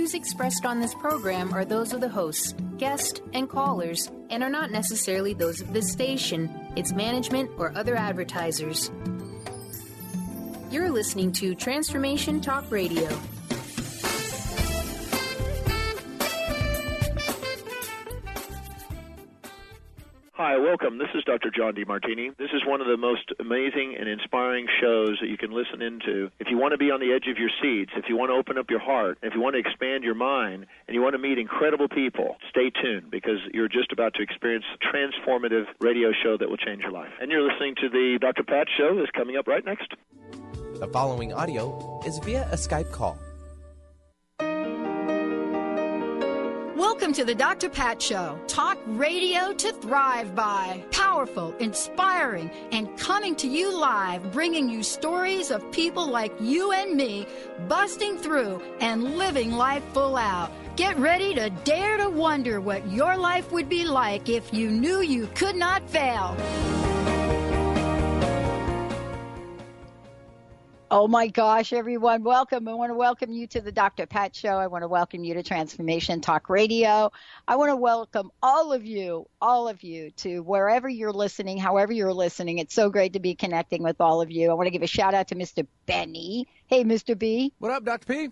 views expressed on this program are those of the hosts, guests, and callers, and are not necessarily those of this station, its management, or other advertisers. You're listening to Transformation Talk Radio. Hi, welcome. This is Dr. John DeMartini. This is one of the most amazing and inspiring shows that you can listen into. If you want to be on the edge of your seats, if you want to open up your heart, if you want to expand your mind, and you want to meet incredible people, stay tuned because you're just about to experience a transformative radio show that will change your life. And you're listening to the Dr. Pat Show that's coming up right next. The following audio is via a Skype call. Welcome to the Dr. Pat Show. Talk radio to thrive by. Powerful, inspiring, and coming to you live, bringing you stories of people like you and me busting through and living life full out. Get ready to dare to wonder what your life would be like if you knew you could not fail. Oh my gosh, everyone, welcome. I want to welcome you to the Dr. Pat Show. I want to welcome you to Transformation Talk Radio. I want to welcome all of you to wherever you're listening, however you're listening. It's so great to be connecting with all of you. I want to give a shout out to Mr. Benny. Hey, Mr. B. What up, Dr. P?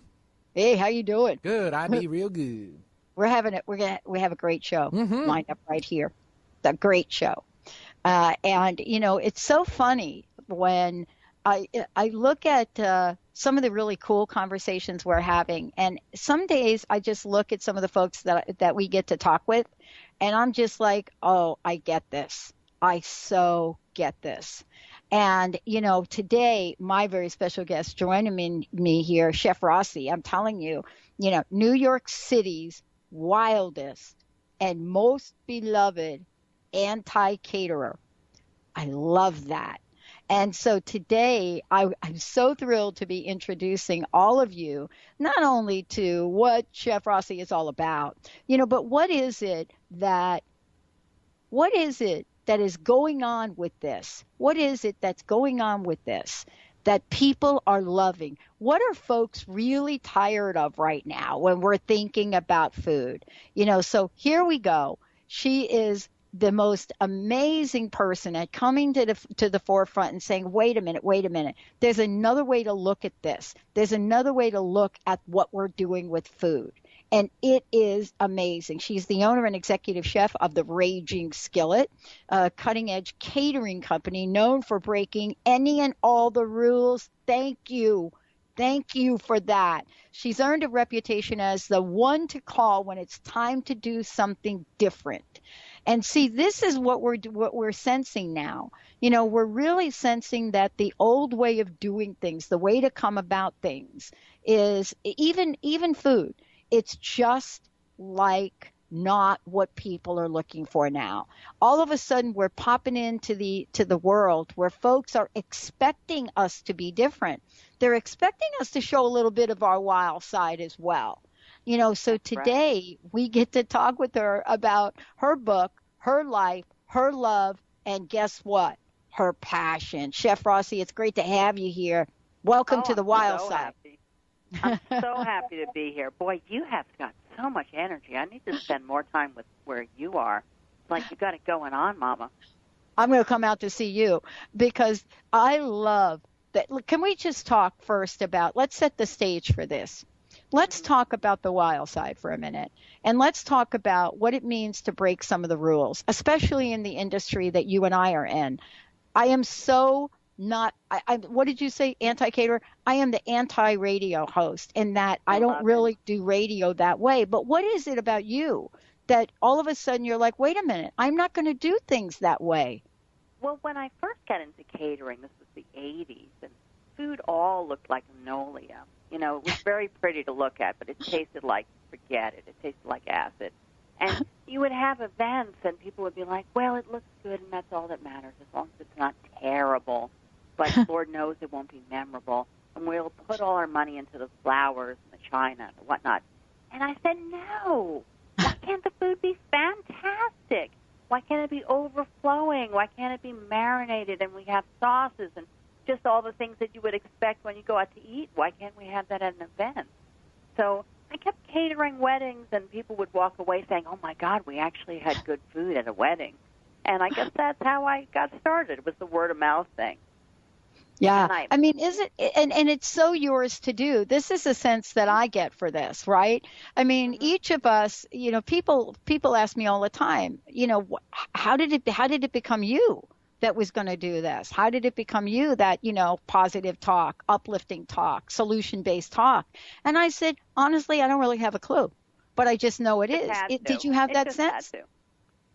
Hey, how you doing? Good. I be real good. We have a great show lined up right here. It's a great show. And, you know, it's so funny when I look at some of the really cool conversations we're having, and some days I just look at some of the folks that we get to talk with, and I'm just like, oh, I get this. I so get this. And, you know, today, my very special guest joining me here, Chef Rossi, I'm telling you, you know, New York City's wildest and most beloved anti-caterer. I love that. And so today, I'm so thrilled to be introducing all of you, not only to what Chef Rossi is all about, you know, but what is it that is going on with this? What is it that's going on with this that people are loving? What are folks really tired of right now when we're thinking about food? You know, so here we go. She is the most amazing person at coming to the forefront and saying, wait a minute. There's another way to look at this. There's another way to look at what we're doing with food. And it is amazing. She's the owner and executive chef of the Raging Skillet, a cutting-edge catering company known for breaking any and all the rules. Thank you. Thank you for that. She's earned a reputation as the one to call when it's time to do something different. And see, this is what we're sensing now. You know, we're really sensing that the old way of doing things, the way to come about things, is even food. It's just like not what people are looking for now. All of a sudden, we're popping into the world where folks are expecting us to be different. They're expecting us to show a little bit of our wild side as well. You know, so today we get to talk with her about her book, her life, her love, and guess what? Her passion. Chef Rossi, it's great to have you here. Welcome to the wild side. I'm so happy to be here. Boy, you have got so much energy. I need to spend more time with where you are. It's like you got it going on, Mama. I'm going to come out to see you because I love that. Can we just talk first about, let's set the stage for this. Let's talk about the wild side for a minute, and let's talk about what it means to break some of the rules, especially in the industry that you and I are in. I am so not, what did you say, anti-caterer? I am the anti-radio host in that I don't really do radio that way. But what is it about you that all of a sudden you're like, wait a minute, I'm not going to do things that way? Well, when I first got into catering, this was the 80s, and food all looked like linoleum. You know, it was very pretty to look at, but it tasted like, forget it. It tasted like acid. And you would have events, and people would be like, well, it looks good, and that's all that matters, as long as it's not terrible. But Lord knows it won't be memorable. And we'll put all our money into the flowers and the china and whatnot. And I said, no. Why can't the food be fantastic? Why can't it be overflowing? Why can't it be marinated and we have sauces and just all the things that you would expect when you go out to eat? Why can't we have that at an event? So I kept catering weddings, and people would walk away saying, "Oh my God, we actually had good food at a wedding." And I guess that's how I got started. It was the word of mouth thing. Yeah. I mean, is it, and it's so yours to do. This is a sense that I get for this, right? I mean, each of us, people ask me all the time, how did it become you that was going to do this? How did it become you that, positive talk, uplifting talk, solution-based talk? And I said, honestly, I don't really have a clue, but I just know it is. Did you have that sense?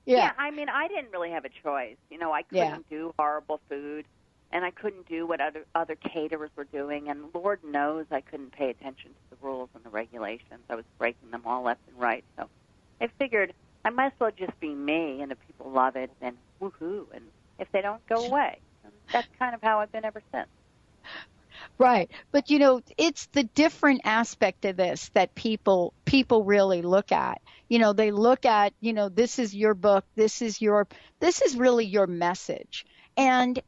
Yeah. I mean, I didn't really have a choice. I couldn't do horrible food. And I couldn't do what other caterers were doing, and Lord knows I couldn't pay attention to the rules and the regulations. I was breaking them all left and right. So I figured I might as well just be me, and if people love it, then woohoo, and if they don't, go away. And that's kind of how I've been ever since. Right. But, it's the different aspect of this that people really look at. They look at, this is your book, this is really your message. And,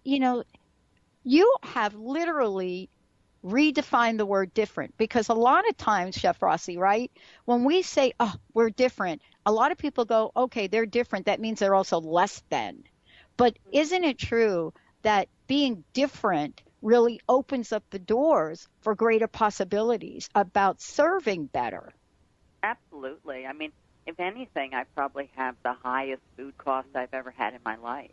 you have literally redefined the word different, because a lot of times, Chef Rossi, right, when we say, oh, we're different, a lot of people go, okay, they're different. That means they're also less than. But isn't it true that being different really opens up the doors for greater possibilities about serving better? Absolutely. I mean, if anything, I probably have the highest food cost I've ever had in my life.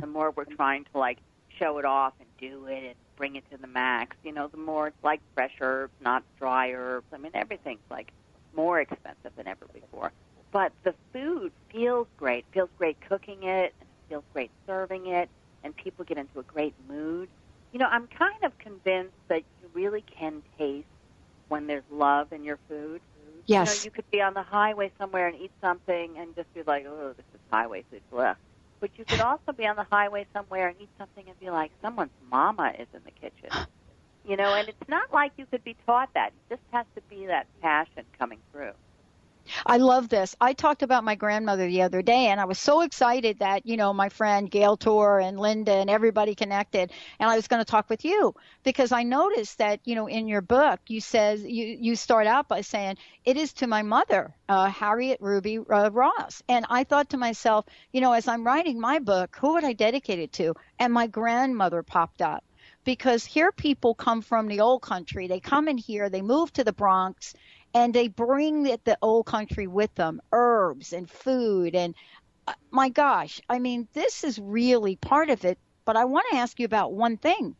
The more we're trying to, show it off and do it and bring it to the max, the more it's like fresh herbs, not dry herbs. I mean, everything's more expensive than ever before. But the food feels great. It feels great cooking it, and it feels great serving it, and people get into a great mood. I'm kind of convinced that you really can taste when there's love in your food. Yes. You could be on the highway somewhere and eat something and just be like, oh, this is highway food, blah. But you could also be on the highway somewhere and eat something and be like, someone's mama is in the kitchen. And it's not like you could be taught that. It just has to be that passion coming through. I love this. I talked about my grandmother the other day, and I was so excited that, my friend Gail Tor and Linda and everybody connected, and I was going to talk with you, because I noticed that, in your book, you start out by saying, it is to my mother, Harriet Ruby Ross. And I thought to myself, as I'm writing my book, who would I dedicate it to? And my grandmother popped up. Because here people come from the old country. They come in here, they move to the Bronx, and they bring the old country with them, herbs and food. And my gosh, I mean, this is really part of it. But I want to ask you about one thing.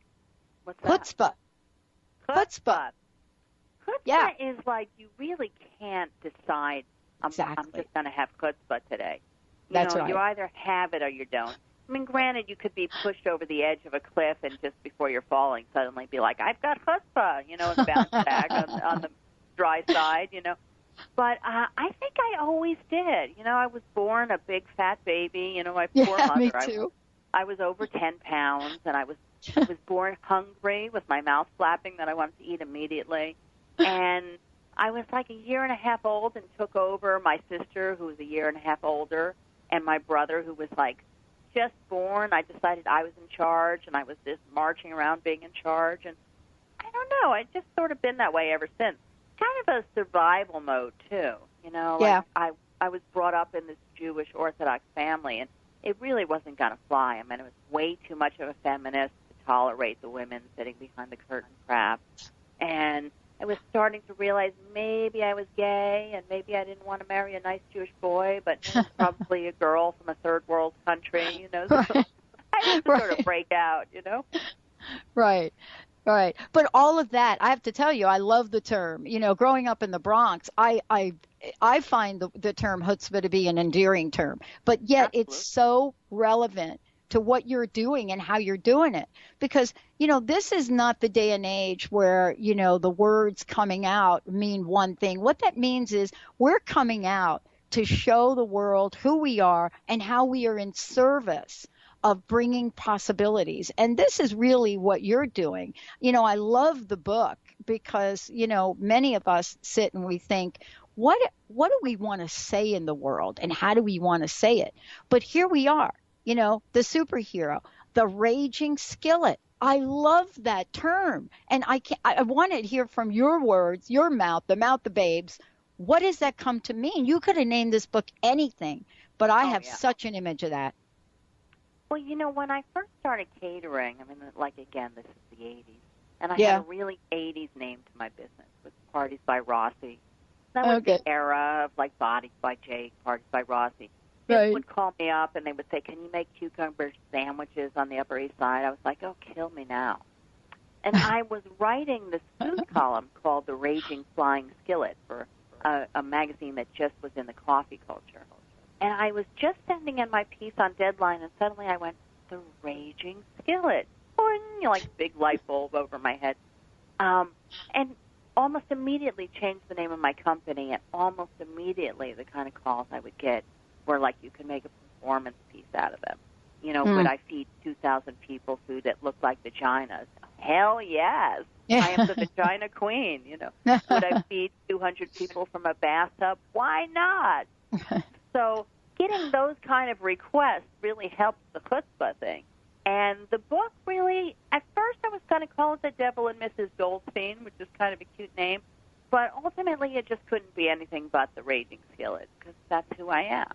What's that? Chutzpah. Chutzpah Yeah. is you really can't decide, I'm just going to have chutzpah today. That's right. You either have it or you don't. I mean, granted, you could be pushed over the edge of a cliff and just before you're falling suddenly be like, I've got chutzpah, and bounce back on the dry side, But I think I always did. I was born a big fat baby. My poor mother. Me too. I was over 10 pounds, and I was born hungry with my mouth flapping that I wanted to eat immediately. And I was a year and a half old and took over my sister, who was a year and a half older, and my brother, who was just born. I decided I was in charge, and I was just marching around being in charge. And I don't know. I've just sort of been that way ever since. Kind of a survival mode, too. Yeah. I was brought up in this Jewish Orthodox family, and it really wasn't going to fly. I mean, it was way too much of a feminist to tolerate the women sitting behind the curtain crap. And I was starting to realize maybe I was gay, and maybe I didn't want to marry a nice Jewish boy, but probably a girl from a third world country, So I had to sort of break out, Right. Right. But all of that, I have to tell you, I love the term. Growing up in the Bronx, I find the term chutzpah to be an endearing term. But yet It's so relevant to what you're doing and how you're doing it. Because, this is not the day and age where, the words coming out mean one thing. What that means is we're coming out to show the world who we are and how we are in service of bringing possibilities. And this is really what you're doing. I love the book because, many of us sit and we think, what do we want to say in the world and how do we want to say it? But here we are, the superhero, the raging skillet I love that term. And I want to hear from your words, your mouth, the mouth of babes. What does that come to mean? You could have named this book anything, but I have such an image of that. Well, when I first started catering, again, this is the 80s, and I had a really 80s name to my business with Parties by Rossi. That was the era of Bodies by Jake, Parties by Rossi. People would call me up and they would say, "Can you make cucumber sandwiches on the Upper East Side?" I was like, "Oh, kill me now." And I was writing this food column called The Raging Flying Skillet for a magazine that just was in the coffee culture. And I was just sending in my piece on deadline, and suddenly I went, The Raging Skillet. Big light bulb over my head. And almost immediately changed the name of my company, and almost immediately the kind of calls I would get were you can make a performance piece out of them. Would I feed 2,000 people food that looked like vaginas? Hell yes. I am the vagina queen, Would I feed 200 people from a bathtub? Why not? So getting those kind of requests really helps the chutzpah thing. And the book really, at first I was going to call it The Devil and Mrs. Goldstein, which is kind of a cute name, but ultimately it just couldn't be anything but The Raging Skillet, because that's who I am.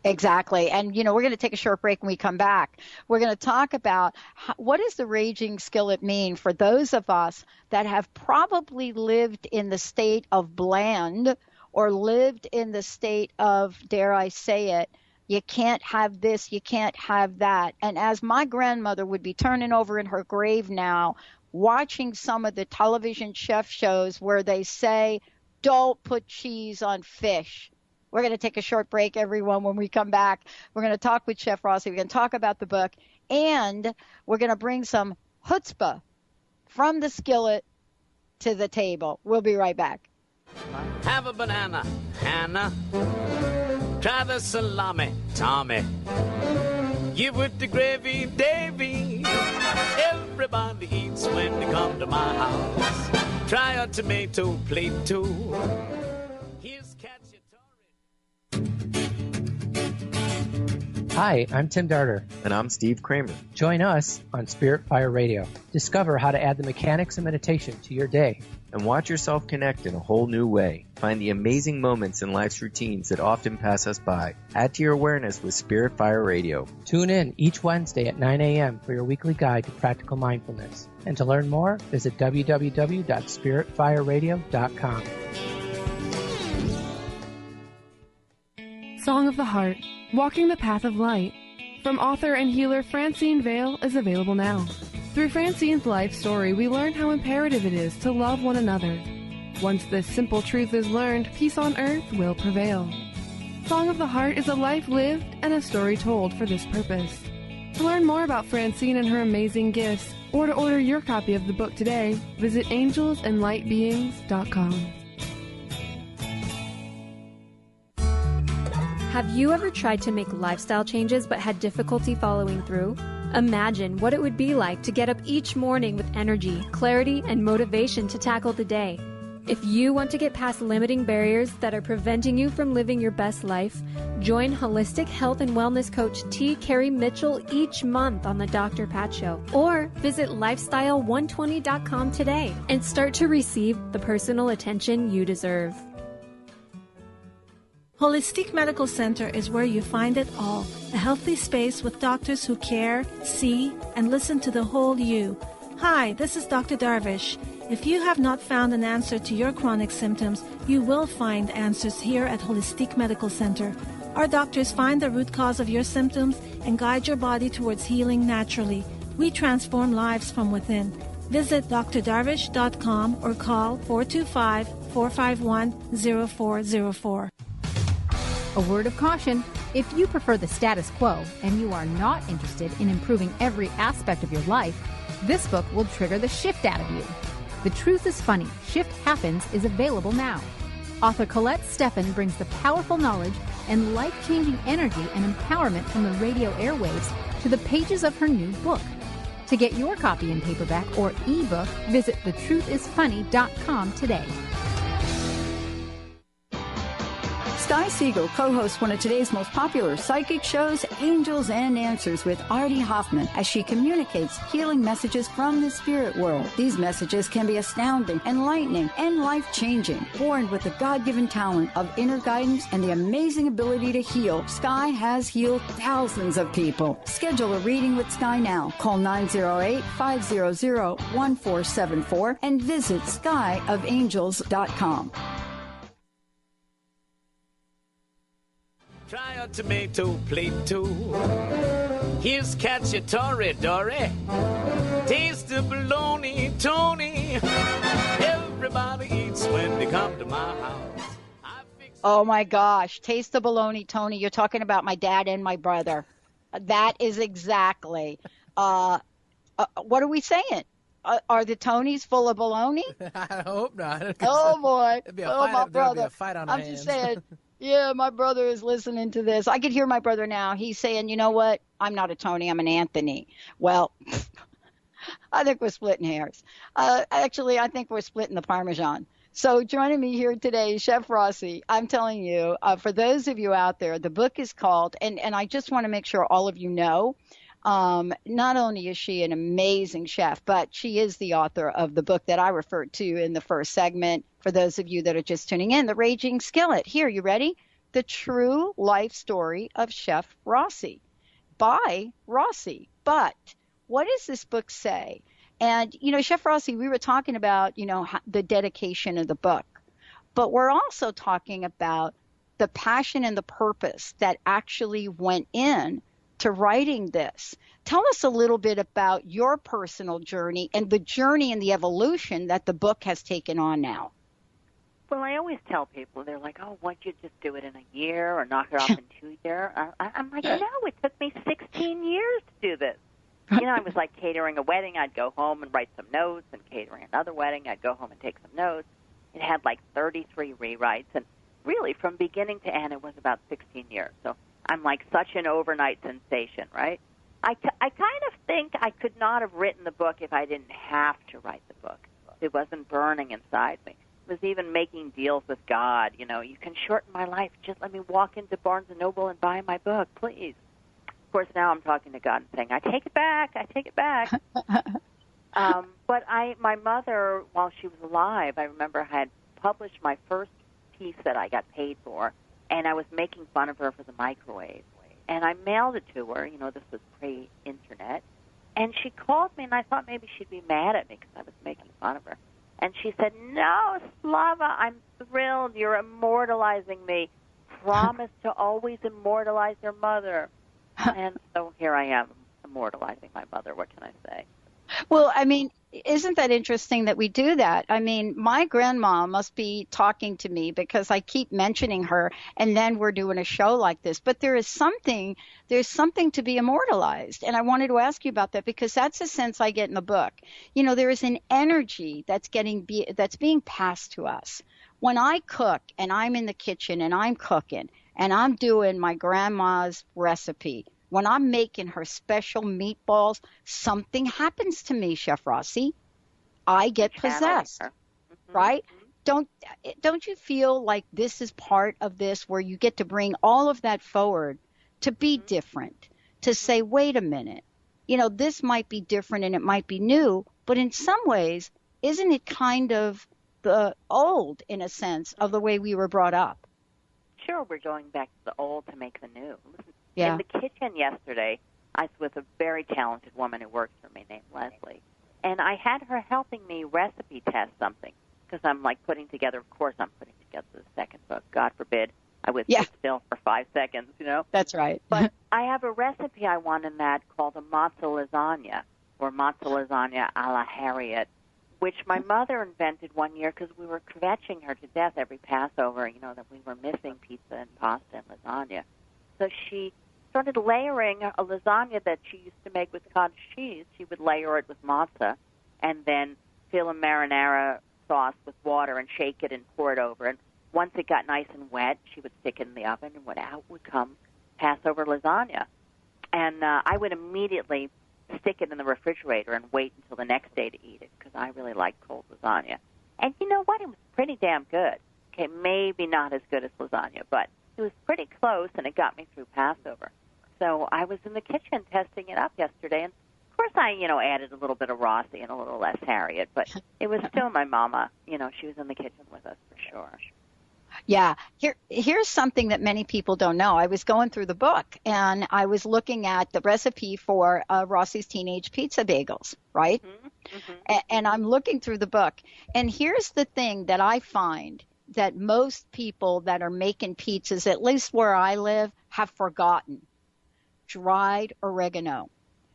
Exactly. And, we're going to take a short break when we come back. We're going to talk about what does the raging skillet mean for those of us that have probably lived in the state of bland or lived in the state of, dare I say it, you can't have this, you can't have that. And as my grandmother would be turning over in her grave now, watching some of the television chef shows where they say, don't put cheese on fish. We're going to take a short break, everyone. When we come back, we're going to talk with Chef Rossi. We're going to talk about the book, and we're going to bring some chutzpah from the skillet to the table. We'll be right back. Have a banana, Hannah. Try the salami, Tommy. Give with the gravy, Davy. Everybody eats when they come to my house. Try a tomato plate too. Here's Hi, I'm Tim Darter. And I'm Steve Kramer. Join us on Spirit Fire Radio. Discover how to add the mechanics of meditation to your day. And watch yourself connect in a whole new way. Find the amazing moments in life's routines that often pass us by. Add to your awareness with Spirit Fire Radio. Tune in each Wednesday at 9 a.m. for your weekly guide to practical mindfulness. And to learn more, visit www.spiritfireradio.com. Song of the Heart, Walking the Path of Light, from author and healer Francine Vale, is available now. Through Francine's life story, we learn how imperative it is to love one another. Once this simple truth is learned, peace on earth will prevail. Song of the Heart is a life lived and a story told for this purpose. To learn more about Francine and her amazing gifts, or to order your copy of the book today, visit angelsandlightbeings.com. Have you ever tried to make lifestyle changes but had difficulty following through? Imagine what it would be like to get up each morning with energy, clarity, and motivation to tackle the day. If you want to get past limiting barriers that are preventing you from living your best life, join holistic health and wellness coach T. Carrie Mitchell each month on the Dr. Pat Show. Or visit lifestyle120.com today and start to receive the personal attention you deserve. Holistic Medical Center is where you find it all. A healthy space with doctors who care, see, and listen to the whole you. Hi, this is Dr. Darvish. If you have not found an answer to your chronic symptoms, you will find answers here at Holistic Medical Center. Our doctors find the root cause of your symptoms and guide your body towards healing naturally. We transform lives from within. Visit drdarvish.com or call 425-451-0404. A word of caution: if you prefer the status quo and you are not interested in improving every aspect of your life, this book will trigger the shift out of you. The Truth is Funny, Shift Happens is available now. Author Colette Steffen brings the powerful knowledge and life-changing energy and empowerment from the radio airwaves to the pages of her new book. To get your copy in paperback or ebook, visit thetruthisfunny.com today. Sky Siegel co-hosts one of today's most popular psychic shows, Angels and Answers, with Artie Hoffman, as she communicates healing messages from the spirit world. These messages can be astounding, enlightening, and life-changing. Born with the God-given talent of inner guidance and the amazing ability to heal, Sky has healed thousands of people. Schedule a reading with Sky now. Call 908-500-1474 and visit skyofangels.com. Try a tomato plate too. Here's cacciatore, Dory. Taste the bologna, Tony. Everybody eats when they come to my house. Oh my gosh, taste the bologna, Tony. You're talking about my dad and my brother. That is exactly. What are we saying? Are the Tonys full of bologna? I hope not. Oh boy. My brother. Be a fight on I'm hands. just saying. Yeah, my brother is listening to this. I could hear my brother now. He's saying, you know what? I'm not a Tony. I'm an Anthony. Well, I think we're splitting hairs. Actually, I think we're splitting the Parmesan. So joining me here today, Chef Rossi. I'm telling you, for those of you out there, the book is called, and I just want to make sure all of you know, not only is she an amazing chef, but she is the author of the book that I referred to in the first segment. For those of you that are just tuning in, The Raging Skillet. Here, you ready? The True Life Story of Chef Rossi by Rossi. But what does this book say? And, Chef Rossi, we were talking about, the dedication of the book. But we're also talking about the passion and the purpose that actually went in to writing this. Tell us a little bit about your personal journey and the journey and the evolution that the book has taken on now. Well, I always tell people, they're like, oh, why don't you just do it in a year or knock it off in 2 years? I'm like, no, it took me 16 years to do this. I was like catering a wedding. I'd go home and write some notes, and catering another wedding. I'd go home and take some notes. It had like 33 rewrites, and really from beginning to end, it was about 16 years. So I'm like such an overnight sensation, right? I kind of think I could not have written the book if I didn't have to write the book. It wasn't burning inside me. It was even making deals with God. You can shorten my life. Just let me walk into Barnes & Noble and buy my book, please. Of course, now I'm talking to God and saying, I take it back. But my mother, while she was alive, I remember had published my first piece that I got paid for, and I was making fun of her for the microwave. And I mailed it to her. This was pre-internet. And she called me, and I thought maybe she'd be mad at me because I was making fun of her. And she said, no, Slava, I'm thrilled. You're immortalizing me. Promise to always immortalize your mother. And so here I am, immortalizing my mother. What can I say? Well, isn't that interesting that we do that? My grandma must be talking to me because I keep mentioning her, and then we're doing a show like this. But there's something to be immortalized. And I wanted to ask you about that because that's a sense I get in the book. There is an energy that's being passed to us. When I cook and I'm in the kitchen and I'm cooking and I'm doing my grandma's recipe, when I'm making her special meatballs, something happens to me, Chef Rossi. I get possessed, right? Don't you feel like this is part of this where you get to bring all of that forward to be different, to say, wait a minute, this might be different and it might be new, but in some ways, isn't it kind of the old, in a sense, of the way we were brought up? Sure, we're going back to the old to make the new. Yeah. In the kitchen yesterday, I was with a very talented woman who works for me named Leslie, and I had her helping me recipe test something because I'm like putting together, of course I'm putting together the second book. God forbid I would sit still for 5 seconds, That's right. But I have a recipe I want in that called a matzo lasagna, or matzo lasagna a la Harriet, which my mother invented one year because we were kvetching her to death every Passover, that we were missing pizza and pasta and lasagna. So she started layering a lasagna that she used to make with cottage cheese. She would layer it with matzah and then fill a marinara sauce with water and shake it and pour it over. And once it got nice and wet, she would stick it in the oven, and out would come Passover lasagna. And I would immediately stick it in the refrigerator and wait until the next day to eat it because I really like cold lasagna. And you know what? It was pretty damn good. Okay, maybe not as good as lasagna, but It was pretty close, and it got me through Passover. So I was in the kitchen testing it up yesterday, and of course I, added a little bit of Rossi and a little less Harriet, but it was still my mama. She was in the kitchen with us for sure. Yeah. Here's something that many people don't know. I was going through the book, and I was looking at the recipe for Rossi's Teenage Pizza Bagels, right? Mm-hmm. Mm-hmm. And I'm looking through the book. And here's the thing that I find that most people that are making pizzas, at least where I live, have forgotten. Dried oregano.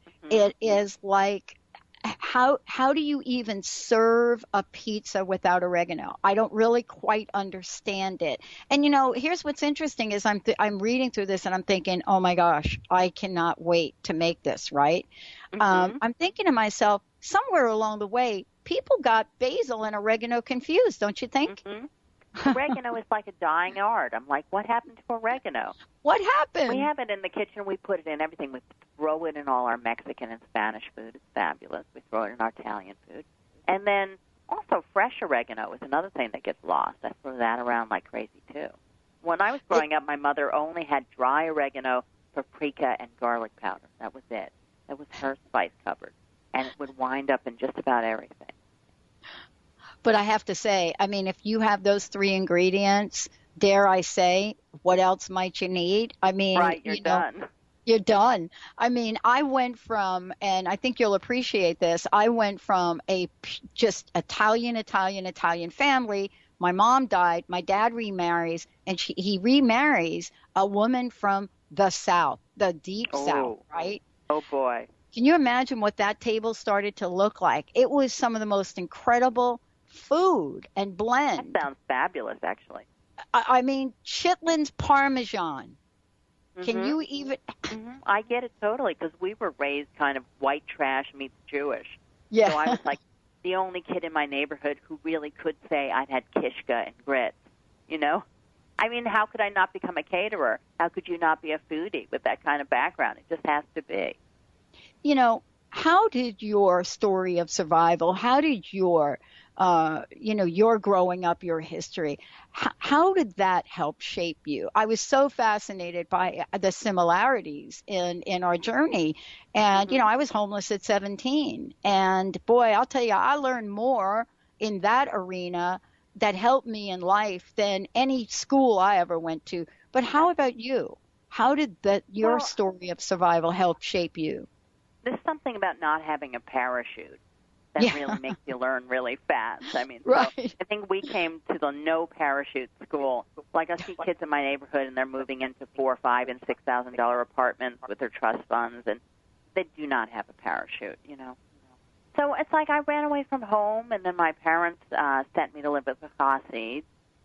Mm-hmm. It is like, how do you even serve a pizza without oregano? I don't really quite understand it. And here's what's interesting is I'm reading through this and I'm thinking, oh my gosh, I cannot wait to make this, right? Mm-hmm. I'm thinking to myself, somewhere along the way, people got basil and oregano confused, don't you think? Mm-hmm. Oregano is like a dying art. I'm like, what happened to oregano? What happened? We have it in the kitchen. We put it in everything. We throw it in all our Mexican and Spanish food. It's fabulous. We throw it in our Italian food. And then also fresh oregano is another thing that gets lost. I throw that around like crazy, too. When I was growing up, my mother only had dry oregano, paprika, and garlic powder. That was it. That was her spice cupboard. And it would wind up in just about everything. But I have to say, if you have those 3 ingredients, dare I say, what else might you need? Right, you're done. You're done. I went from, and I think you'll appreciate this, I went from a just Italian family. My mom died. My dad remarries, and he remarries a woman from the South, the deep South, right? Oh, boy. Can you imagine what that table started to look like? It was some of the most incredible food and blend. That sounds fabulous, actually. Chitlins Parmesan. Mm-hmm. Can you even... Mm-hmm. I get it totally, because we were raised kind of white trash meets Jewish. Yeah. So I was like the only kid in my neighborhood who really could say I'd had kishka and grits, How could I not become a caterer? How could you not be a foodie with that kind of background? It just has to be. How did your story of survival, how did your growing up, your history, how did that help shape you? I was so fascinated by the similarities in our journey. And, I was homeless at 17. And, boy, I'll tell you, I learned more in that arena that helped me in life than any school I ever went to. But how about you? How did your story of survival help shape you? There's something about not having a parachute that really makes you learn really fast. Right. So I think we came to the no parachute school. Like I see kids in my neighborhood, and they're moving into $4,000, $5,000, and $6,000 apartments with their trust funds, and they do not have a parachute. So it's like I ran away from home, and then my parents sent me to live with the Chassid,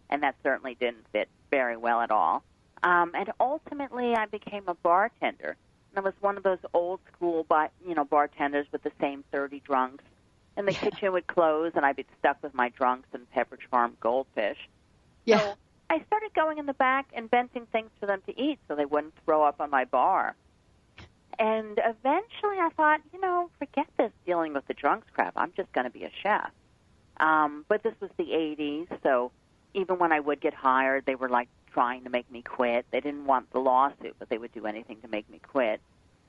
and that certainly didn't fit very well at all. And ultimately, I became a bartender. And I was one of those old school, bartenders with the same 30 drunks. And the kitchen would close, and I'd be stuck with my drunks and Pepperidge Farm goldfish. Yeah. So I started going in the back, inventing things for them to eat so they wouldn't throw up on my bar. And eventually I thought, forget this dealing with the drunks crap. I'm just going to be a chef. But this was the 80s, so even when I would get hired, they were like trying to make me quit. They didn't want the lawsuit, but they would do anything to make me quit.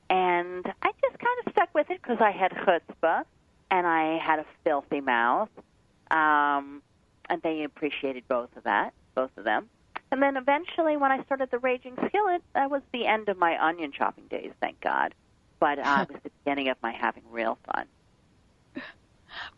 And I just kind of stuck with it because I had chutzpah and I had a filthy mouth. And they appreciated both of them. And then eventually when I started the Raging Skillet, that was the end of my onion chopping days, thank God. But it was the beginning of my having real fun.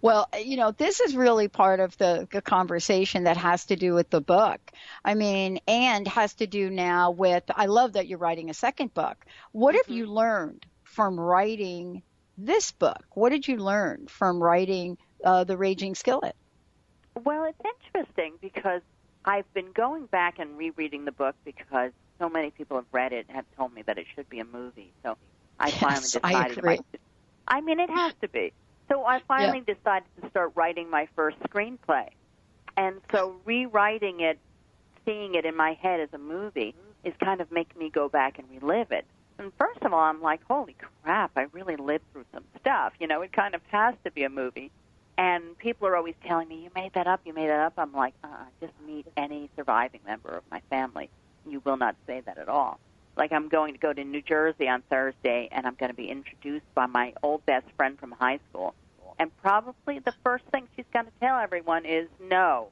Well, this is really part of the conversation that has to do with the book. And has to do now with, I love that you're writing a second book. What have you learned from writing this book? What did you learn from writing The Raging Skillet? Well, it's interesting because I've been going back and rereading the book because so many people have read it and have told me that it should be a movie. So I finally decided. It has to be. So I finally decided to start writing my first screenplay. And so rewriting it, seeing it in my head as a movie, is kind of making me go back and relive it. And first of all, I'm like, holy crap, I really lived through some stuff. It kind of has to be a movie. And people are always telling me, you made that up. I'm like, just meet any surviving member of my family. You will not say that at all. Like I'm going to go to New Jersey on Thursday, and I'm going to be introduced by my old best friend from high school. And probably the first thing she's going to tell everyone is, no,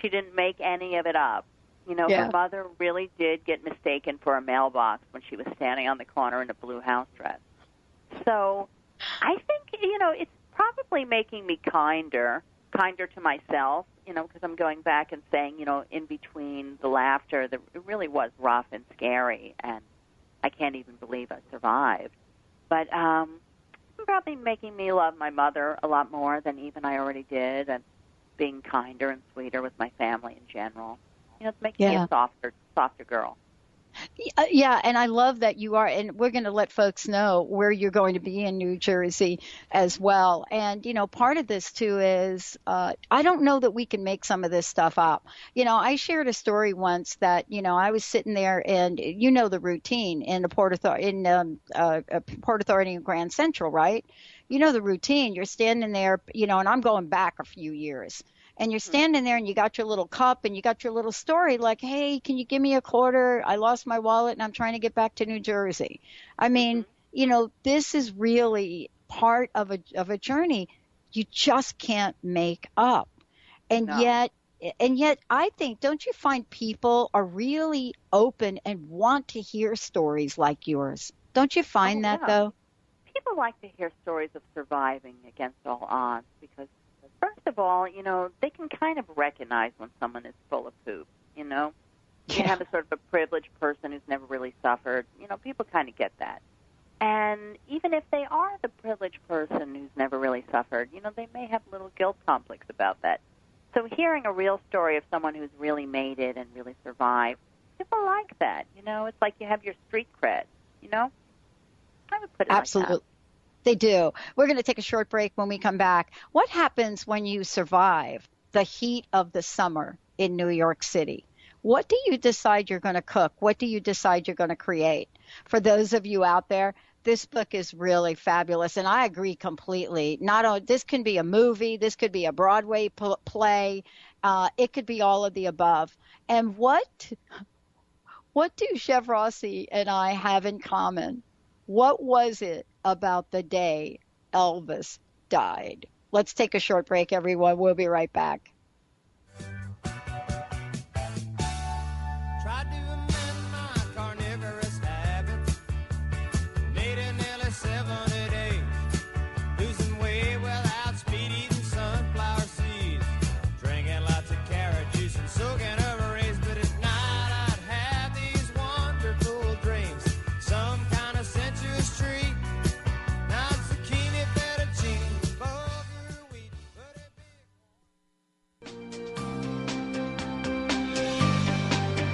she didn't make any of it up. You know, her mother really did get mistaken for a mailbox when she was standing on the corner in a blue house dress. So I think, you know, it's probably making me kinder to myself, you know, because I'm going back and saying, you know, in between the laughter, it really was rough and scary, and I can't even believe I survived. But it's probably making me love my mother a lot more than even I already did, and being kinder and sweeter with my family in general. You know, it's making me a softer girl. Yeah, and I love that you are, and we're going to let folks know where you're going to be in New Jersey as well. And, you know, part of this, too, is I don't know that we can make some of this stuff up. You know, I shared a story once that, you know, I was sitting there, and you know the routine in the Port Authority in Grand Central, right? You know the routine. You're standing there, you know, and I'm going back a few years. And you're standing there and you got your little cup and you got your little story like, hey, can you give me a quarter? I lost my wallet and I'm trying to get back to New Jersey. I mean, you know, this is really part of a journey you just can't make up. And yet I think, don't you find people are really open and want to hear stories like yours? Don't you find that, though? People like to hear stories of surviving against all odds because, first of all, you know, they can kind of recognize when someone is full of poop, you know? You have a sort of a privileged person who's never really suffered. You know, people kind of get that. And even if they are the privileged person who's never really suffered, you know, they may have a little guilt complex about that. So hearing a real story of someone who's really made it and really survived, people like that. You know, it's like you have your street cred, you know? I would put it Absolutely. like that. They do. We're going to take a short break. When we come back, what happens when you survive the heat of the summer in New York City? What do you decide you're going to cook? What do you decide you're going to create? For those of you out there, this book is really fabulous, and I agree completely. This can be a movie. This could be a Broadway play. It could be all of the above. And what do Chef Rossi and I have in common? What was it about the day Elvis died? Let's take a short break, everyone. We'll be right back. Tried to amend my carnivorous habits. Made it nearly 70 days. Losing weight without speed, eating sunflower seeds. Drinking lots of carrot juice and soaking over rays. But at night I'd have these wonderful dreams. Some kind of sensuous treat. Not zucchini, fettuccine, bulgur wheat.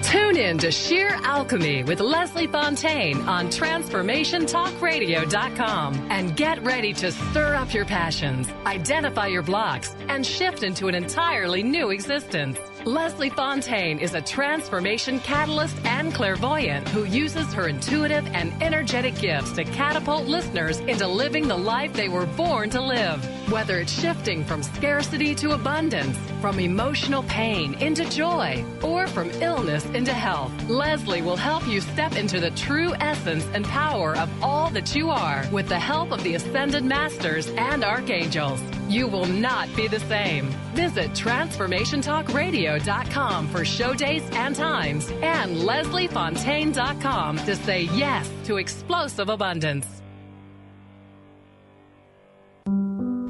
Tune in to Sheer Alchemy with Leslie Fontaine on TransformationTalkRadio.com and get ready to stir up your passions, identify your blocks, and shift into an entirely new existence. Leslie Fontaine is a transformation catalyst and clairvoyant who uses her intuitive and energetic gifts to catapult listeners into living the life they were born to live. Whether it's shifting from scarcity to abundance, from emotional pain into joy, or from illness into health, Leslie will help you step into the true essence and power of all that you are with the help of the Ascended Masters and Archangels. You will not be the same. Visit TransformationTalkRadio.com for show dates and times and LeslieFontaine.com to say yes to explosive abundance.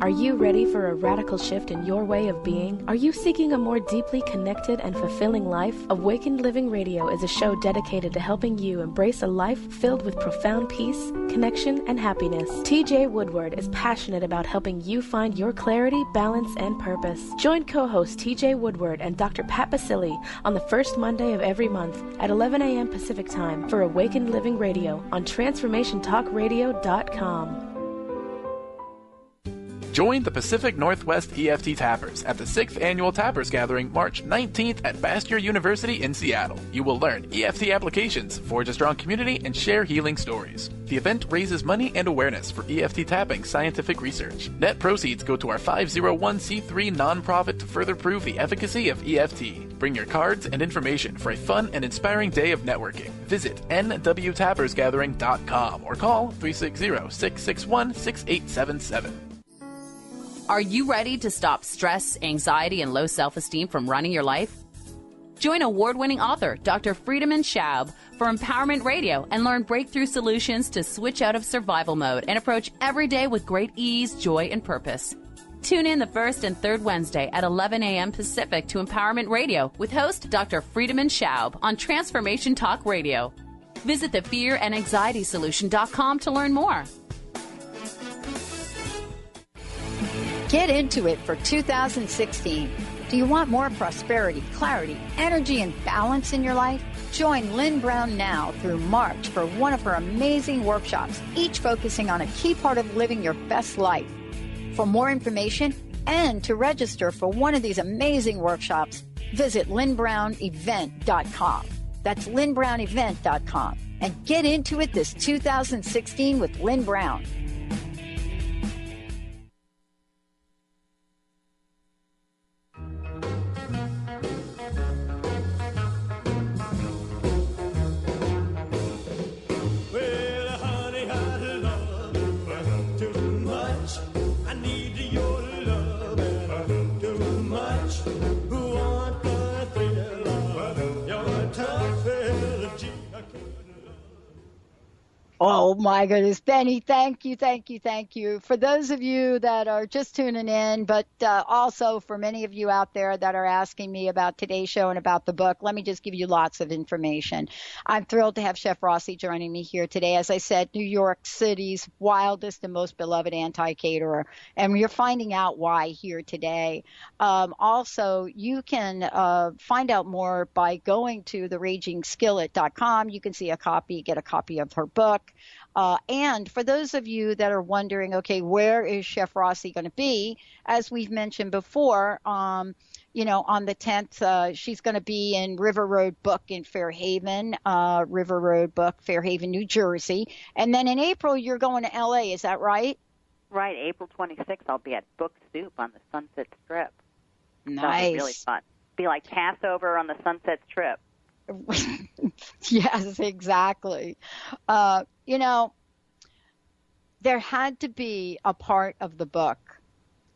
Are you ready for a radical shift in your way of being? Are you seeking a more deeply connected and fulfilling life? Awakened Living Radio is a show dedicated to helping you embrace a life filled with profound peace, connection, and happiness. TJ Woodward is passionate about helping you find your clarity, balance, and purpose. Join co-host TJ Woodward and Dr. Pat Basili on the first Monday of every month at 11 a.m. Pacific Time for Awakened Living Radio on TransformationTalkRadio.com. Join the Pacific Northwest EFT Tappers at the 6th Annual Tappers Gathering March 19th at Bastyr University in Seattle. You will learn EFT applications, forge a strong community, and share healing stories. The event raises money and awareness for EFT tapping scientific research. Net proceeds go to our 501c3 nonprofit to further prove the efficacy of EFT. Bring your cards and information for a fun and inspiring day of networking. Visit nwtappersgathering.com or call 360-661-6877. Are you ready to stop stress, anxiety, and low self-esteem from running your life? Join award-winning author Dr. Friedemann Schaub for Empowerment Radio and learn breakthrough solutions to switch out of survival mode and approach every day with great ease, joy, and purpose. Tune in the first and third Wednesday at 11 a.m. Pacific to Empowerment Radio with host Dr. Friedemann Schaub on Transformation Talk Radio. Visit thefearandanxietysolution.com to learn more. Get into it for 2016. Do you want more prosperity, clarity, energy, and balance in your life? Join Lynn Brown now through March for one of her amazing workshops, each focusing on a key part of living your best life. For more information and to register for one of these amazing workshops, visit lynnbrownevent.com. That's lynnbrownevent.com. And get into it this 2016 with Lynn Brown. Oh, my goodness. Benny, thank you. For those of you that are just tuning in, but also for many of you out there that are asking me about today's show and about the book, let me just give you lots of information. I'm thrilled to have Chef Rossi joining me here today. As I said, New York City's wildest and most beloved anti-caterer, and you're finding out why here today. Also, you can find out more by going to theragingskillet.com. You can see get a copy of her book. And for those of you that are wondering, okay, where is Chef Rossi going to be? As we've mentioned before, on the 10th, she's going to be in River Road Book in Fairhaven, New Jersey. And then in April, you're going to L.A., is that right? Right, April 26th, I'll be at Book Soup on the Sunset Strip. Nice. That'll be really fun. Be like Passover on the Sunset Strip. Yes, exactly. There had to be a part of the book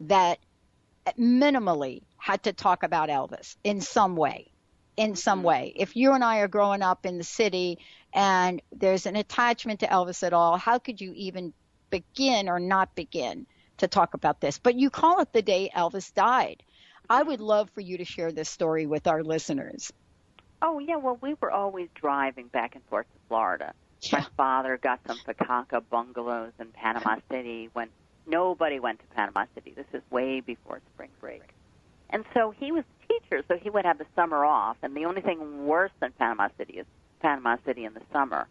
that minimally had to talk about Elvis in some way. If you and I are growing up in the city and there's an attachment to Elvis at all, how could you even begin or not begin to talk about this? But you call it the day Elvis died. I would love for you to share this story with our listeners. Oh, yeah, well, we were always driving back and forth to Florida. Yeah. My father got some Fakaka bungalows in Panama City when nobody went to Panama City. This is way before spring break. And so he was a teacher, so he would have the summer off. And the only thing worse than Panama City is Panama City in the summer.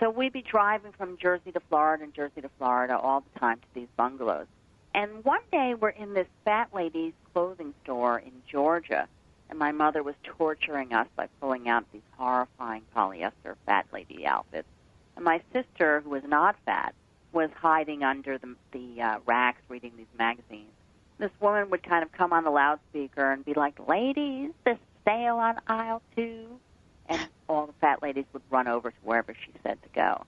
So we'd be driving from Jersey to Florida and Jersey to Florida all the time to these bungalows. And one day we're in this fat lady's clothing store in Georgia, and my mother was torturing us by pulling out these horrifying polyester fat lady outfits. And my sister, who was not fat, was hiding under the racks reading these magazines. This woman would kind of come on the loudspeaker and be like, "Ladies, this sale on aisle 2." And all the fat ladies would run over to wherever she said to go.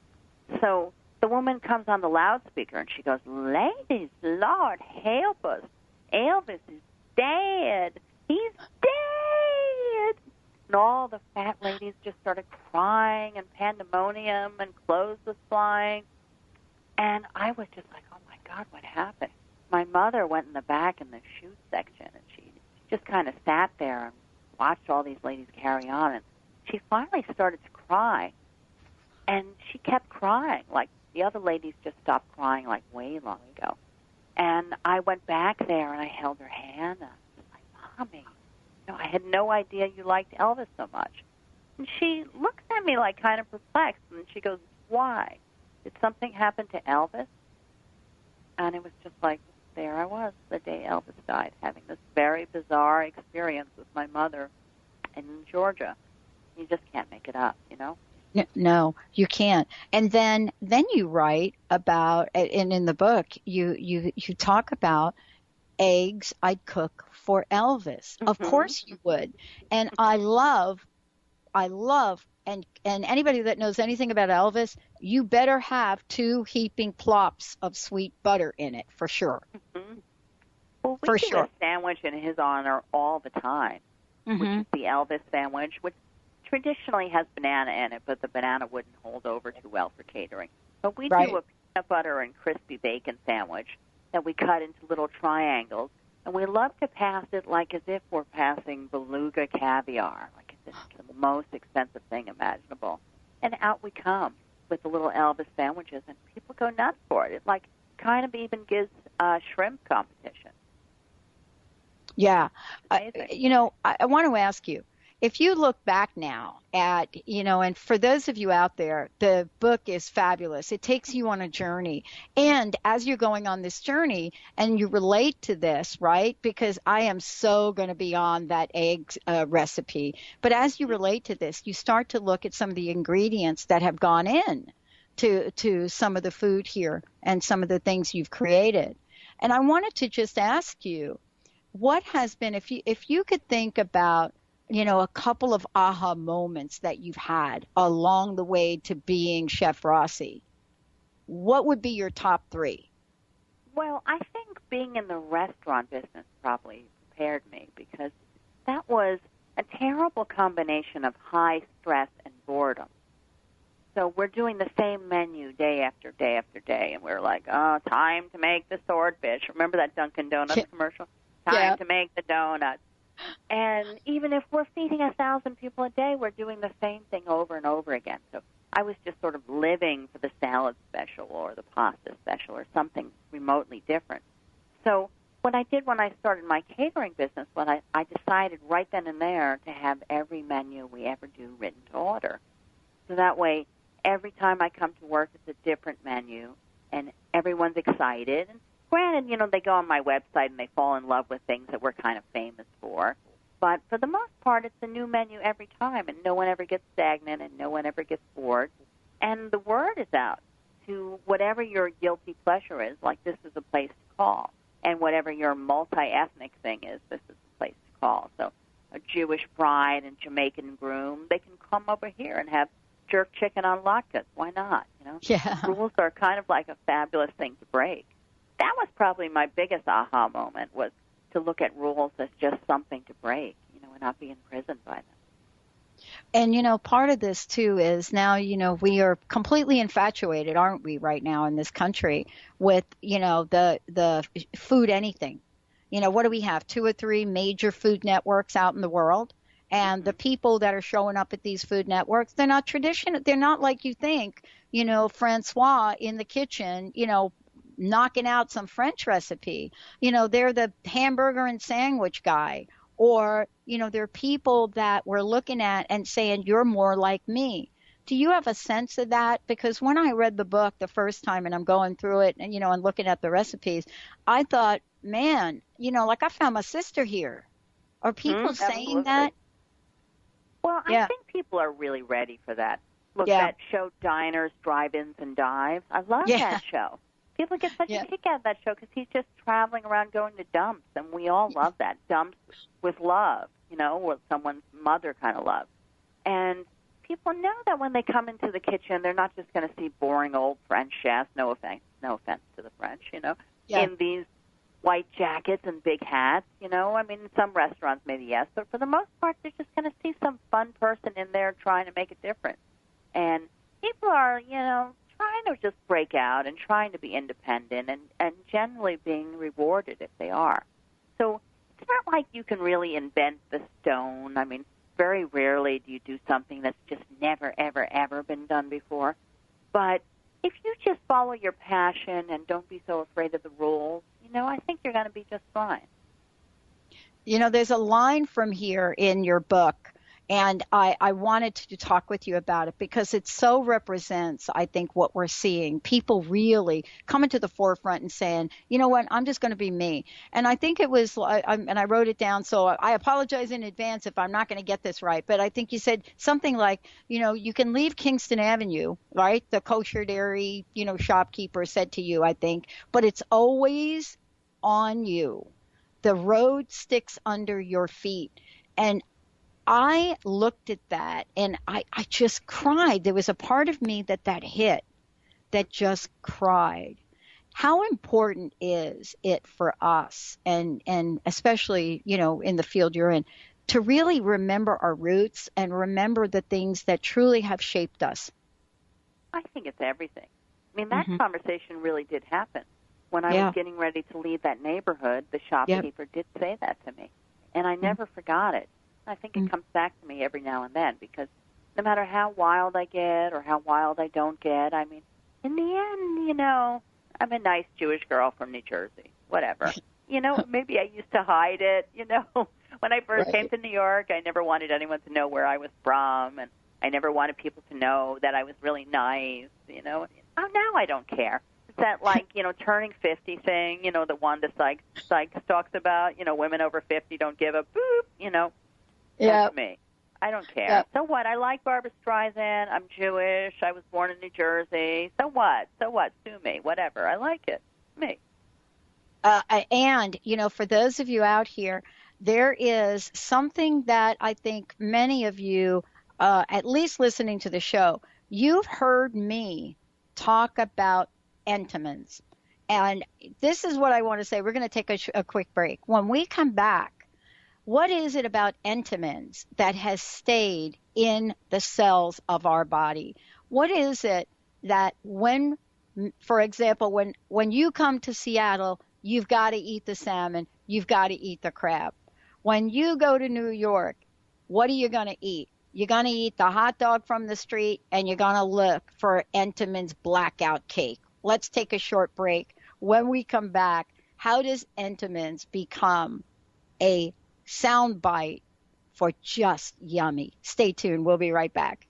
So the woman comes on the loudspeaker and she goes, "Ladies, Lord, help us. Elvis is dead. He's dead." And all the fat ladies just started crying and pandemonium and clothes was flying. And I was just like, oh, my God, what happened? My mother went in the back in the shoe section, and she just kind of sat there and watched all these ladies carry on. And she finally started to cry. And she kept crying. Like, the other ladies just stopped crying, like, way long ago. And I went back there, and I held her hand, and I was like, "Mommy, I had no idea you liked Elvis so much." And she looks at me like kind of perplexed, and she goes, "Why? Did something happen to Elvis?" And it was just like, there I was the day Elvis died, having this very bizarre experience with my mother in Georgia. You just can't make it up, you know? No, you can't. And then you write about, and in the book, you talk about eggs I'd cook for Elvis. Mm-hmm. Of course you would. And I love, and anybody that knows anything about Elvis, you better have 2 heaping plops of sweet butter in it, for sure. Mm-hmm. Well, we for do sure. a sandwich in his honor all the time, which is the Elvis sandwich, which traditionally has banana in it, but the banana wouldn't hold over too well for catering. But we do a peanut butter and crispy bacon sandwich that we cut into little triangles, and we love to pass it like as if we're passing beluga caviar, like it's the most expensive thing imaginable. And out we come with the little Elvis sandwiches, and people go nuts for it. It like kind of even gives a shrimp competition. Yeah. I want to ask you, if you look back now at, and for those of you out there, the book is fabulous. It takes you on a journey. And as you're going on this journey and you relate to this, right? Because I am so going to be on that egg recipe. But as you relate to this, you start to look at some of the ingredients that have gone in to some of the food here and some of the things you've created. And I wanted to just ask you, what has been, if you could think about, a couple of aha moments that you've had along the way to being Chef Rossi, what would be your top 3? Well, I think being in the restaurant business probably prepared me, because that was a terrible combination of high stress and boredom. So we're doing the same menu day after day after day, and we're like, oh, time to make the swordfish. Remember that Dunkin' Donuts commercial? Time to make the donuts. And even if we're feeding 1,000 people a day, we're doing the same thing over and over again. So I was just sort of living for the salad special or the pasta special or something remotely different. So what I did when I started my catering business was I decided right then and there to have every menu we ever do written to order. So that way, every time I come to work, it's a different menu, and everyone's excited. And granted, they go on my website and they fall in love with things that we're kind of famous for. But for the most part, it's a new menu every time, and no one ever gets stagnant and no one ever gets bored. And the word is out to whatever your guilty pleasure is, like this is a place to call. And whatever your multi-ethnic thing is, this is a place to call. So a Jewish bride and Jamaican groom, they can come over here and have jerk chicken on latkes. Why not? Yeah. Rules are kind of like a fabulous thing to break. That was probably my biggest aha moment, was to look at rules as just something to break, and not be imprisoned by them. And, part of this, too, is now, we are completely infatuated, aren't we, right now in this country with, the food anything. What do we have? 2 or 3 major food networks out in the world. And the people that are showing up at these food networks, they're not traditional. They're not like you think, Francois in the kitchen, knocking out some French recipe. They're the hamburger and sandwich guy. Or, there are people that we're looking at and saying, you're more like me. Do you have a sense of that? Because when I read the book the first time and I'm going through it and, and looking at the recipes, I thought, man, like I found my sister here. Are people saying that? Well, I think people are really ready for that. Look, that show Diners, Drive-Ins, and Dives. I love that show. People get such a kick out of that show because he's just traveling around going to dumps, and we all love that. Dumps with love, with someone's mother kind of love. And people know that when they come into the kitchen, they're not just going to see boring old French chefs, no offense to the French, in these white jackets and big hats, I mean, in some restaurants maybe yes, but for the most part, they're just going to see some fun person in there trying to make a difference. And people are, trying to just break out and trying to be independent and generally being rewarded if they are. So it's not like you can really invent the stone. I mean, very rarely do you do something that's just never, ever, ever been done before. But if you just follow your passion and don't be so afraid of the rules, I think you're going to be just fine. There's a line from here in your book, And I wanted to talk with you about it because it so represents, I think, what we're seeing. People really coming to the forefront and saying, you know what, I'm just going to be me. And I think it was, and I wrote it down, so I apologize in advance if I'm not going to get this right. But I think you said something like, you know, you can leave Kingston Avenue, right? The kosher dairy, you know, shopkeeper said to you, I think, but it's always on you. The road sticks under your feet. And I looked at that and I just cried. There was a part of me that hit, that just cried. How important is it for us, and especially, you know, in the field you're in, to really remember our roots and remember the things that truly have shaped us? I think it's everything. I mean, that conversation really did happen. When I was getting ready to leave that neighborhood, the shopkeeper did say that to me, and I never forgot it. I think it comes back to me every now and then, because no matter how wild I get or how wild I don't get, I mean, in the end, you know, I'm a nice Jewish girl from New Jersey, whatever. You know, maybe I used to hide it, you know. When I first came to New York, I never wanted anyone to know where I was from, and I never wanted people to know that I was really nice, you know. Oh, now I don't care. It's that, like, you know, turning 50 thing, you know, the one the Sykes talks about, you know, women over 50 don't give a boop, you know. That's me. I don't care. Yep. So what? I like Barbra Streisand. I'm Jewish. I was born in New Jersey. So what? So what? Sue me. Whatever. I like it. Me. And, you know, for those of you out here, there is something that I think many of you, at least listening to the show, you've heard me talk about Entenmann's. And this is what I want to say. We're going to take a quick break. When we come back, what is it about Entenmann's that has stayed in the cells of our body? What is it that when, for example, when you come to Seattle, you've got to eat the salmon, you've got to eat the crab. When you go to New York, what are you going to eat? You're going to eat the hot dog from the street, and you're going to look for Entenmann's blackout cake. Let's take a short break. When we come back, how does Entenmann's become a soundbite for just yummy? Stay tuned. We'll be right back.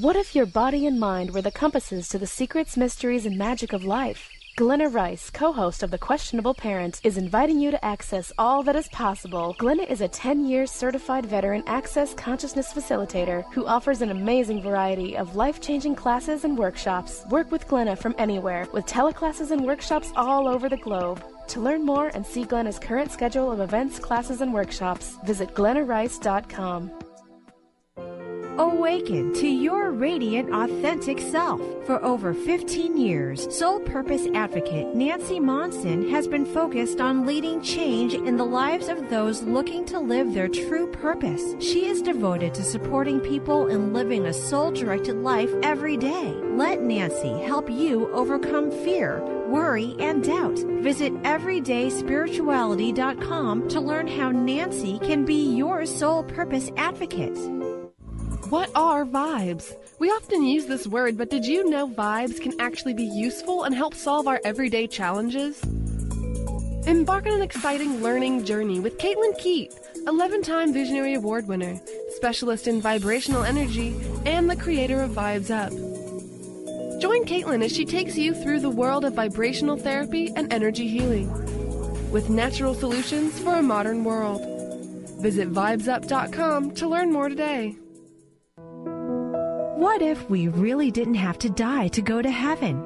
What if your body and mind were the compasses to the secrets, mysteries, and magic of life? Glenna Rice, co-host of The Questionable Parent, is inviting you to access all that is possible. Glenna is a 10-year certified veteran access consciousness facilitator who offers an amazing variety of life-changing classes and workshops. Work with Glenna from anywhere, with teleclasses and workshops all over the globe. To learn more and see Glenna's current schedule of events, classes, and workshops, visit glennarice.com. Awaken to your radiant, authentic self. For over 15 years, Soul Purpose Advocate Nancy Monson has been focused on leading change in the lives of those looking to live their true purpose. She is devoted to supporting people in living a soul-directed life every day. Let Nancy help you overcome fear, worry, and doubt. Visit everydayspirituality.com to learn how Nancy can be your soul purpose advocate. What are vibes? We often use this word, but did you know vibes can actually be useful and help solve our everyday challenges? Embark on an exciting learning journey with Caitlin Keat, 11-time Visionary Award winner, specialist in vibrational energy, and the creator of Vibes Up. Join Caitlin as she takes you through the world of vibrational therapy and energy healing, with natural solutions for a modern world. Visit vibesup.com to learn more today. What if we really didn't have to die to go to heaven?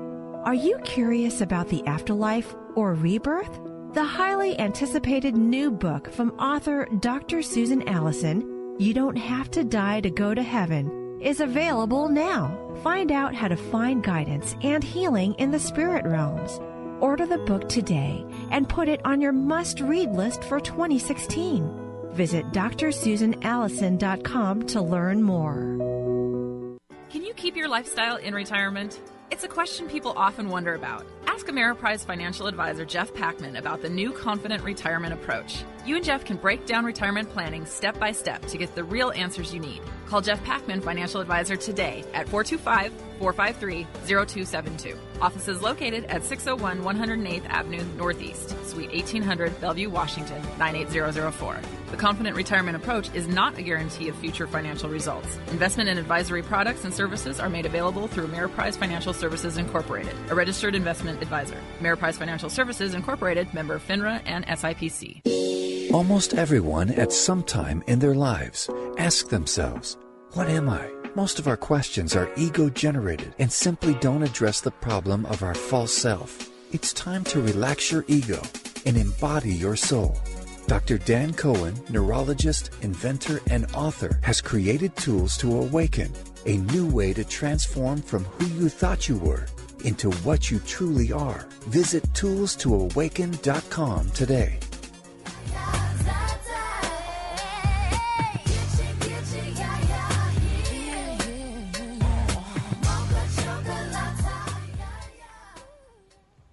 Are you curious about the afterlife or rebirth? The highly anticipated new book from author Dr. Susan Allison, You Don't Have to Die to Go to Heaven, is available now. Find out how to find guidance and healing in the spirit realms. Order the book today and put it on your must-read list for 2016. Visit drsusanallison.com to learn more. Can you keep your lifestyle in retirement? It's a question people often wonder about. Ask Ameriprise financial advisor Jeff Packman about the new Confident Retirement Approach. You and Jeff can break down retirement planning step by step to get the real answers you need. Call Jeff Packman, financial advisor, today at 425-453-0272. Office is located at 601 108th Avenue Northeast, Suite 1800, Bellevue, Washington, 98004. The Confident Retirement Approach is not a guarantee of future financial results. Investment and advisory products and services are made available through Ameriprise Financial Services Incorporated, a registered investment advisor. Ameriprise Financial Services Incorporated, member FINRA and SIPC. Almost everyone at some time in their lives ask themselves, what am I? Most of our questions are ego-generated and simply don't address the problem of our false self. It's time to relax your ego and embody your soul. Dr. Dan Cohen, neurologist, inventor, and author, has created tools to awaken a new way to transform from who you thought you were into what you truly are. Visit toolstoawaken.com today.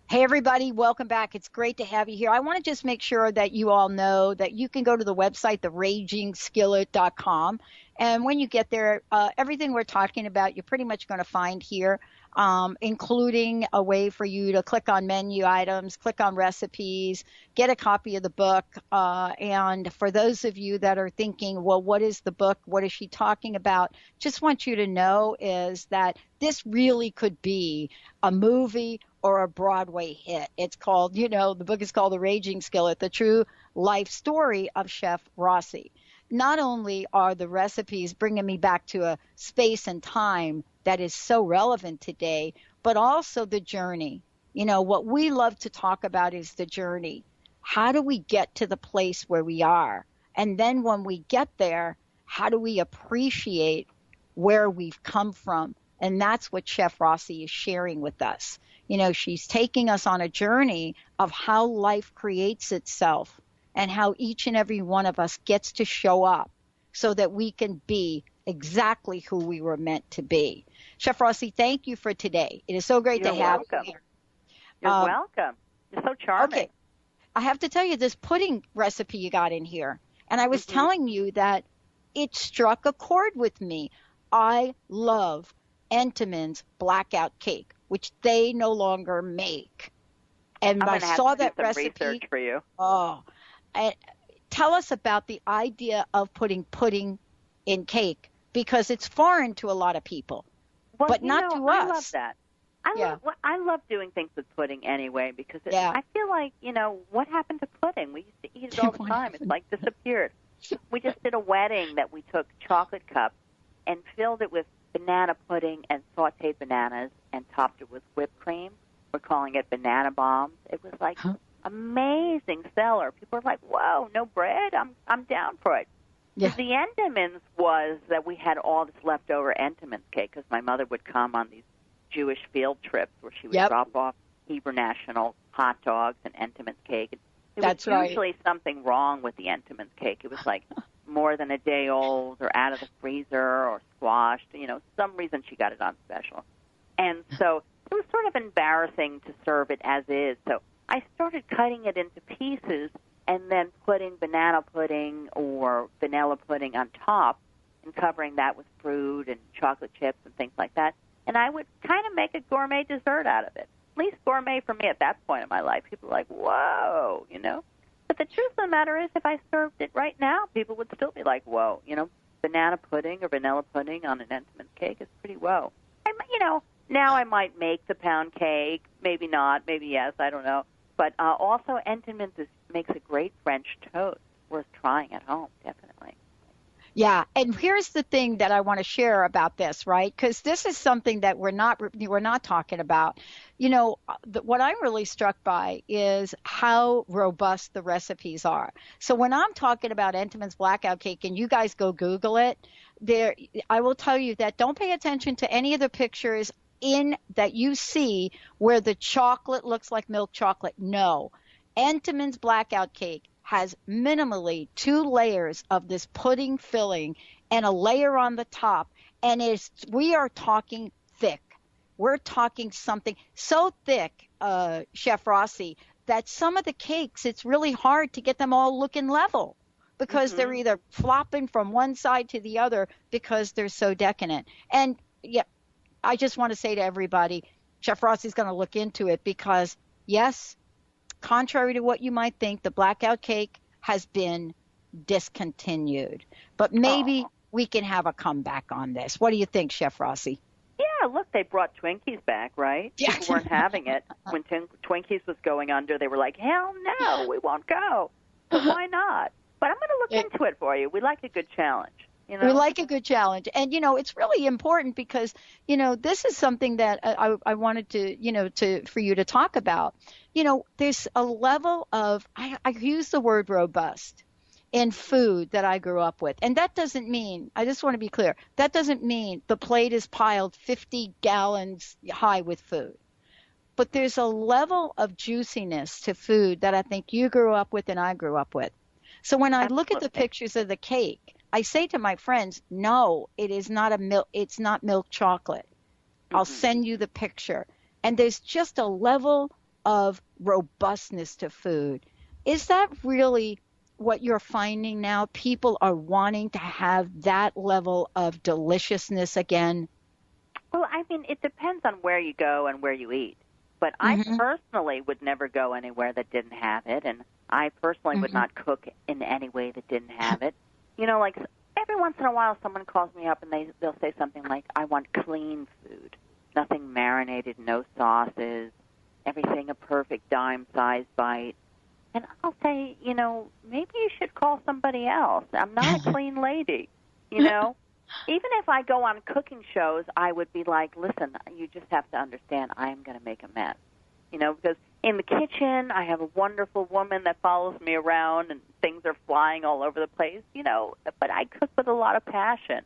Hey, everybody, welcome back. It's great to have you here. I want to just make sure that you all know that you can go to the website, theragingskillet.com. And when you get there, everything we're talking about, you're pretty much going to find here, including a way for you to click on menu items, click on recipes, get a copy of the book. And for those of you that are thinking, well, what is the book? What is she talking about? Just want you to know is that this really could be a movie or a Broadway hit. It's called, the book is called The Raging Skillet, the true life story of Chef Rossi. Not only are the recipes bringing me back to a space and time that is so relevant today, but also the journey. What we love to talk about is the journey. How do we get to the place where we are? And then when we get there, how do we appreciate where we've come from? And that's what Chef Rossi is sharing with us. She's taking us on a journey of how life creates itself and how each and every one of us gets to show up so that we can be exactly who we were meant to be. Chef Rossi, thank you for today. It is so great to have you here. You're welcome. You're so charming. Okay. I have to tell you this pudding recipe you got in here. And I was telling you that it struck a chord with me. I love Entenmann's blackout cake, which they no longer make. And I saw that recipe. Research for you. Tell us about the idea of putting pudding in cake, because it's foreign to a lot of people, but not to us. I love that. I love doing things with pudding anyway, because I feel like, what happened to pudding? We used to eat it all the time. It's like disappeared. We just did a wedding that we took chocolate cups and filled it with banana pudding and sauteed bananas and topped it with whipped cream. We're calling it banana bombs. It was like amazing seller. People were like, whoa, no bread? I'm down for it. Yeah. The Entenmann's was that we had all this leftover Entenmann's cake, because my mother would come on these Jewish field trips where she would drop off Hebrew National hot dogs and Entenmann's cake. There was usually something wrong with the Entenmann's cake. It was like more than a day old or out of the freezer or squashed. Some reason she got it on special. And so it was sort of embarrassing to serve it as is. So I started cutting it into pieces and then putting banana pudding or vanilla pudding on top and covering that with fruit and chocolate chips and things like that. And I would kind of make a gourmet dessert out of it. At least gourmet for me at that point in my life. People were like, whoa, But the truth of the matter is, if I served it right now, people would still be like, whoa, banana pudding or vanilla pudding on an Entenmann's cake is pretty whoa. And, now I might make the pound cake, maybe not, maybe yes, I don't know. But also Entenmann's makes a great French toast, worth trying at home, definitely. Yeah, and here's the thing that I want to share about this, right? Because this is something that we're not talking about. What I'm really struck by is how robust the recipes are. So when I'm talking about Entenmann's blackout cake, and you guys go Google it, I will tell you that don't pay attention to any of the pictures that you see where the chocolate looks like milk chocolate. No, Entenmann's blackout cake has minimally 2 layers of this pudding filling and a layer on the top, And we are talking thick. We're talking something so thick, Chef Rossi, that some of the cakes, it's really hard to get them all looking level because they're either flopping from one side to the other because they're so decadent. And yeah, I just want to say to everybody, Chef Rossi's going to look into it because, yes, contrary to what you might think, the blackout cake has been discontinued. But maybe we can have a comeback on this. What do you think, Chef Rossi? Yeah, look, they brought Twinkies back, right? Yeah. People weren't having it. When Twinkies was going under, they were like, hell no, we won't go. So why not? But I'm going to look into it for you. We like a good challenge. You know? We like a good challenge. And, it's really important because, this is something that I wanted to, for you to talk about. There's a level of, I use the word robust in food that I grew up with. And that doesn't mean, I just want to be clear, that doesn't mean the plate is piled 50 gallons high with food. But there's a level of juiciness to food that I think you grew up with and I grew up with. So when I look at the pictures of the cake, I say to my friends, no, it is not it's not milk chocolate. I'll send you the picture. And there's just a level of robustness to food. Is that really what you're finding now? People are wanting to have that level of deliciousness again? Well, I mean, it depends on where you go and where you eat. But I personally would never go anywhere that didn't have it, and I personally would not cook in any way that didn't have it. Like every once in a while someone calls me up and they'll say something like, I want clean food, nothing marinated, no sauces, everything a perfect dime-sized bite. And I'll say, maybe you should call somebody else. I'm not a clean lady, Even if I go on cooking shows, I would be like, listen, you just have to understand I am going to make a mess, because in the kitchen I have a wonderful woman that follows me around and things are flying all over the place, but I cook with a lot of passion.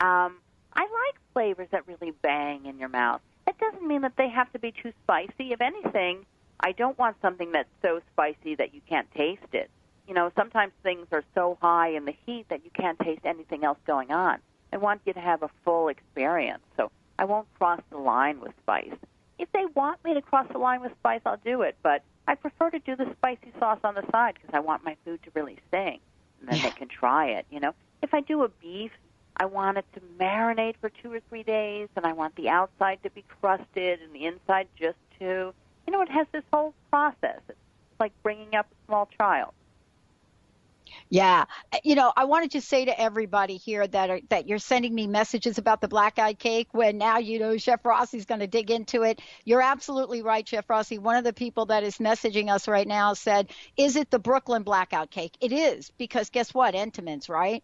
I like flavors that really bang in your mouth. That doesn't mean that they have to be too spicy. If anything, I don't want something that's so spicy that you can't taste it. Sometimes things are so high in the heat that you can't taste anything else going on. I want you to have a full experience, so I won't cross the line with spice. If they want me to cross the line with spice, I'll do it, but I prefer to do the spicy sauce on the side because I want my food to really sing, and then they can try it. If I do a beef, I want it to marinate for 2 or 3 days, and I want the outside to be crusted and the inside just to, it has this whole process. It's like bringing up a small child. Yeah. I wanted to say to everybody here that you're sending me messages about the black-eyed cake when now, Chef Rossi's going to dig into it. You're absolutely right, Chef Rossi. One of the people that is messaging us right now said, is it the Brooklyn blackout cake? It is, because guess what? Entenmann's, right?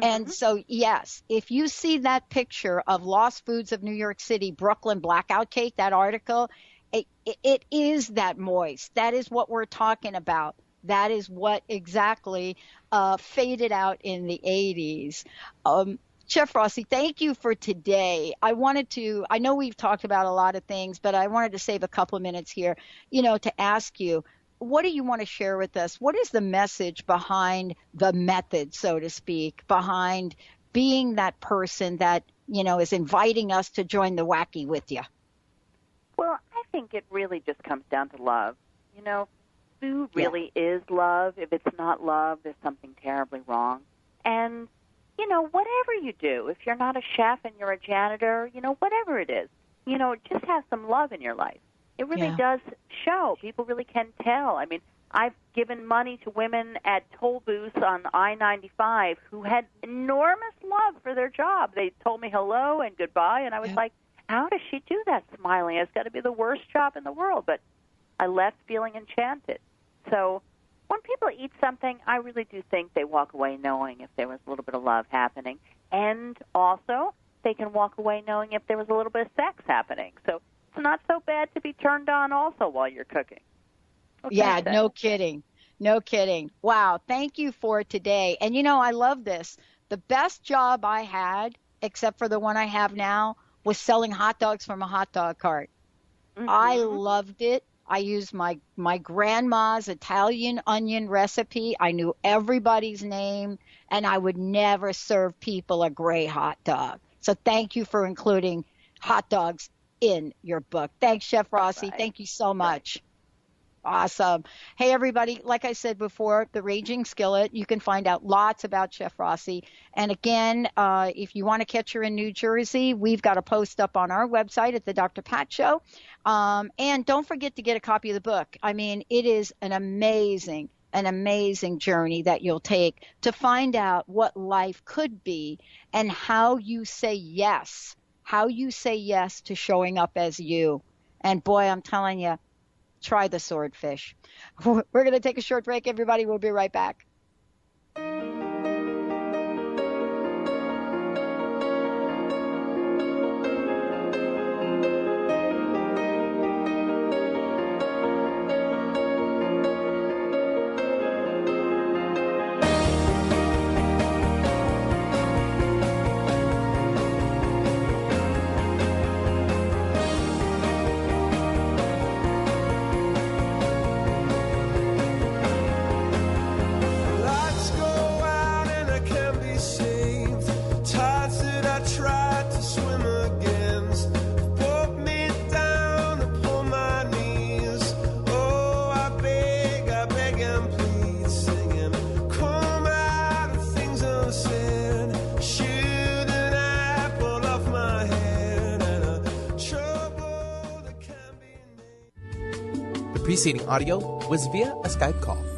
And so, yes, if you see that picture of Lost Foods of New York City, Brooklyn blackout cake, that article, it is that moist. That is what we're talking about. That is what exactly faded out in the 80s. Chef Rossi, thank you for today. I know we've talked about a lot of things, but I wanted to save a couple of minutes here, to ask you, what do you want to share with us? What is the message behind the method, so to speak, behind being that person that, is inviting us to join the wacky with you? Well, I think it really just comes down to love. Food really is love. If it's not love, there's something terribly wrong. And, whatever you do, if you're not a chef and you're a janitor, whatever it is, just have some love in your life. It really does show. People really can tell. I mean, I've given money to women at toll booths on I-95 who had enormous love for their job. They told me hello and goodbye, and I was like, how does she do that smiling? It's got to be the worst job in the world. But I left feeling enchanted. So when people eat something, I really do think they walk away knowing if there was a little bit of love happening. And also, they can walk away knowing if there was a little bit of sex happening. So it's not so bad to be turned on also while you're cooking. Yeah, no kidding. No kidding. Wow, thank you for today. And, I love this. The best job I had, except for the one I have now, was selling hot dogs from a hot dog cart. I loved it. I used my grandma's Italian onion recipe. I knew everybody's name, and I would never serve people a gray hot dog. So thank you for including hot dogs in your book. Thanks, Chef Rossi. Thank you so much. Awesome. Hey, everybody. Like I said before, The Raging Skillet, you can find out lots about Chef Rossi. And again, if you want to catch her in New Jersey, we've got a post up on our website at the Dr. Pat Show. And don't forget to get a copy of the book. I mean, it is an amazing journey that you'll take to find out what life could be and how you say yes to showing up as you. And boy, I'm telling you, try the swordfish. We're going to take a short break, everybody. We'll be right back. The preceding audio was via a Skype call.